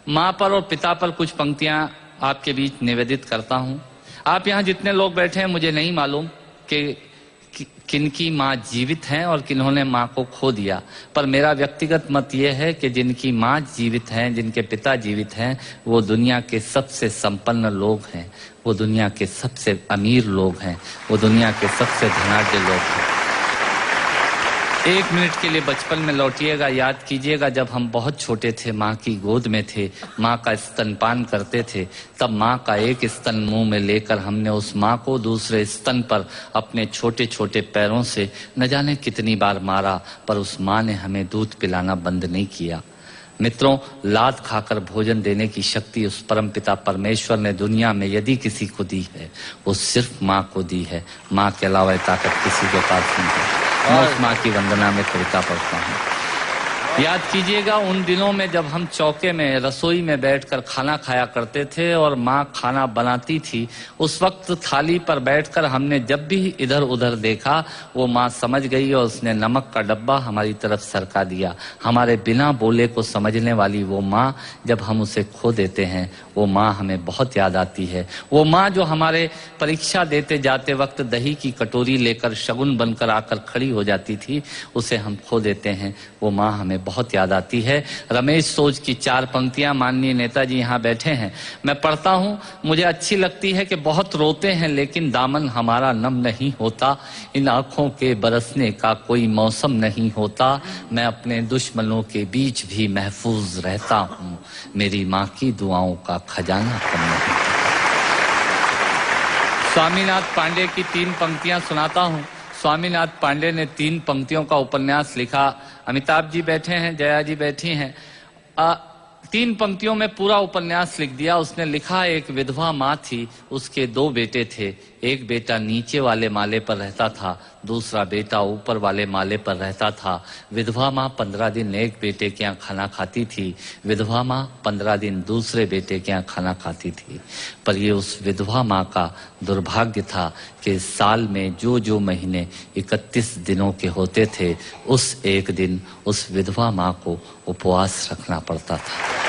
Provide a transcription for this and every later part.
माँ पर और पिता पर कुछ पंक्तियां आपके बीच निवेदित करता हूं। आप यहाँ जितने लोग बैठे हैं, मुझे नहीं मालूम कि किनकी माँ जीवित हैं और किन्होंने माँ को खो दिया, पर मेरा व्यक्तिगत मत यह है कि जिनकी माँ जीवित हैं, जिनके पिता जीवित हैं, वो दुनिया के सबसे संपन्न लोग हैं, वो दुनिया के सबसे अमीर लोग हैं, वो दुनिया के सबसे धनाढ्य लोग हैं। 1 मिनट के लिए बचपन में लौटिएगा, याद कीजिएगा जब हम बहुत छोटे थे, माँ की गोद में थे, माँ का स्तनपान करते थे, तब माँ का एक स्तन मुंह में लेकर हमने उस माँ को दूसरे स्तन पर अपने छोटे छोटे पैरों से न जाने कितनी बार मारा, पर उस माँ ने हमें दूध पिलाना बंद नहीं किया। मित्रों, लात खाकर भोजन देने की शक्ति उस परमपिता परमेश्वर ने दुनिया में यदि किसी को दी है, वो सिर्फ माँ को दी है। माँ के अलावा ताकत किसी के पास नहीं है। मैं उस माँ की वंदना में कविता पढ़ता हूँ। याद कीजिएगा उन दिनों में जब हम चौके में, रसोई में बैठकर खाना खाया करते थे और माँ खाना बनाती थी। उस वक्त थाली पर बैठकर हमने जब भी इधर उधर देखा, वो माँ समझ गई और उसने नमक का डब्बा हमारी तरफ सरका दिया। हमारे बिना बोले को समझने वाली वो माँ, जब हम उसे खो देते हैं, वो माँ हमें बहुत याद आती है। वो माँ जो हमारे परीक्षा देते जाते वक्त दही की कटोरी लेकर शगुन बनकर आकर खड़ी हो जाती थी, उसे हम खो देते हैं। वो माँ हमें बहुत याद आती है। रमेश सोज की 4 पंक्तियां माननीय नेताजी यहाँ बैठे हैं, मैं पढ़ता हूँ। मुझे अच्छी लगती है कि बहुत रोते हैं लेकिन दामन हमारा नम नहीं होता, इन आंखों के बरसने का कोई मौसम नहीं होता, मैं अपने दुश्मनों के बीच भी महफूज रहता हूँ, मेरी माँ की दुआओं का खजाना कम नहीं। स्वामीनाथ पांडे की 3 पंक्तियां सुनाता हूँ। स्वामीनाथ पांडे ने 3 पंक्तियों का उपन्यास लिखा। अमिताभ जी बैठे हैं, जया जी बैठी हैं। 3 पंक्तियों में पूरा उपन्यास लिख दिया उसने। लिखा, एक विधवा माँ थी, उसके 2 बेटे थे। एक बेटा नीचे वाले माले पर रहता था, दूसरा बेटा ऊपर वाले माले पर रहता था। विधवा माँ 15 दिन एक बेटे के यहाँ खाना खाती थी, विधवा माँ 15 दिन दूसरे बेटे के यहाँ खाना खाती थी। पर ये उस विधवा माँ का दुर्भाग्य था कि साल में जो महीने 31 दिनों के होते थे, उस एक दिन उस विधवा माँ को उपवास रखना पड़ता था।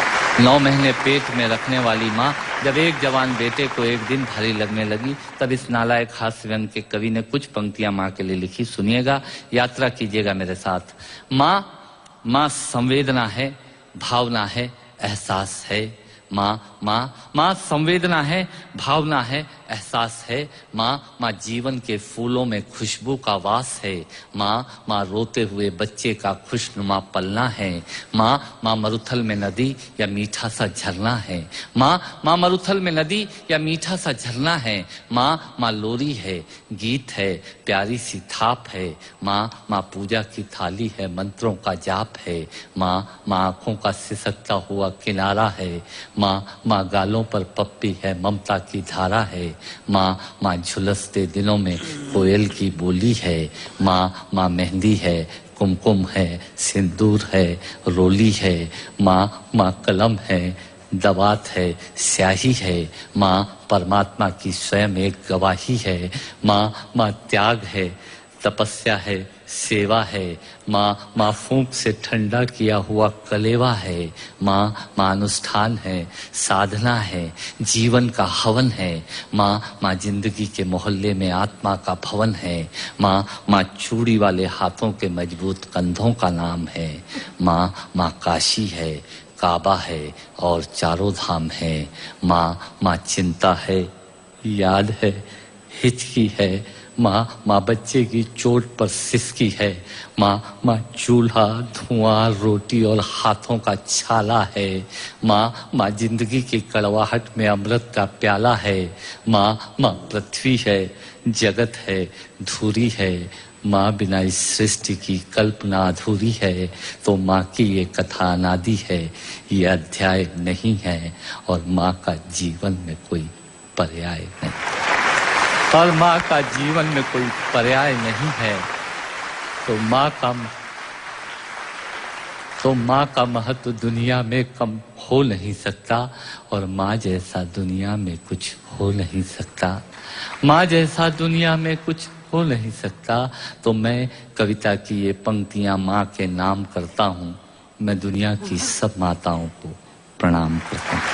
9 महीने पेट में रखने वाली माँ जब एक जवान बेटे को एक दिन भारी लगने लगी, तब इस नालायक हास्य व्यंग के कवि ने कुछ पंक्तियां माँ के लिए लिखी। सुनिएगा, यात्रा कीजिएगा मेरे साथ। माँ संवेदना है, भावना है, एहसास है। माँ संवेदना है, भावना है, एहसास है। माँ जीवन के फूलों में खुशबू का वास है। माँ रोते हुए बच्चे का खुशनुमा पलना है। माँ मरुथल में नदी या मीठा सा झरना है। माँ मरुथल में नदी या मीठा सा झरना है। माँ लोरी है, गीत है, प्यारी सी थाप है। माँ पूजा की थाली है, मंत्रों का जाप है। माँ आंखों का सिसकता हुआ किनारा है। माँ गालों पर पप्पी है, ममता की धारा है। माँ झुलसते दिनों में कोयल की बोली है। माँ मेहंदी है, कुमकुम है, सिंदूर है, रोली है। माँ कलम है, दवात है, स्याही है। माँ परमात्मा की स्वयं एक गवाही है। माँ त्याग है, तपस्या है, सेवा है। माँ फूंक से ठंडा किया हुआ कलेवा है। माँ अनुष्ठान है, साधना है, जीवन का हवन है। माँ जिंदगी के मोहल्ले में आत्मा का भवन है। माँ चूड़ी वाले हाथों के मजबूत कंधों का नाम है। माँ काशी है, काबा है और चारों धाम है। माँ चिंता है, याद है, हिचकी है। माँ बच्चे की चोट पर सिसकी है। माँ चूल्हा, धुआं, रोटी और हाथों का छाला है। माँ जिंदगी की कड़वाहट में अमृत का प्याला है। माँ पृथ्वी है, जगत है, धुरी है। माँ बिना इस सृष्टि की कल्पना अधूरी है। तो माँ की ये कथा अनादि है, ये अध्याय नहीं है, और माँ का जीवन में कोई पर्याय नहीं, और माँ का जीवन में कोई पर्याय नहीं है। तो माँ का महत्व दुनिया में कम हो नहीं सकता, और माँ जैसा दुनिया में कुछ हो नहीं सकता। माँ जैसा दुनिया में कुछ हो नहीं सकता। तो मैं कविता की ये पंक्तियां माँ के नाम करता हूँ। मैं दुनिया की सब माताओं को प्रणाम करता हूँ।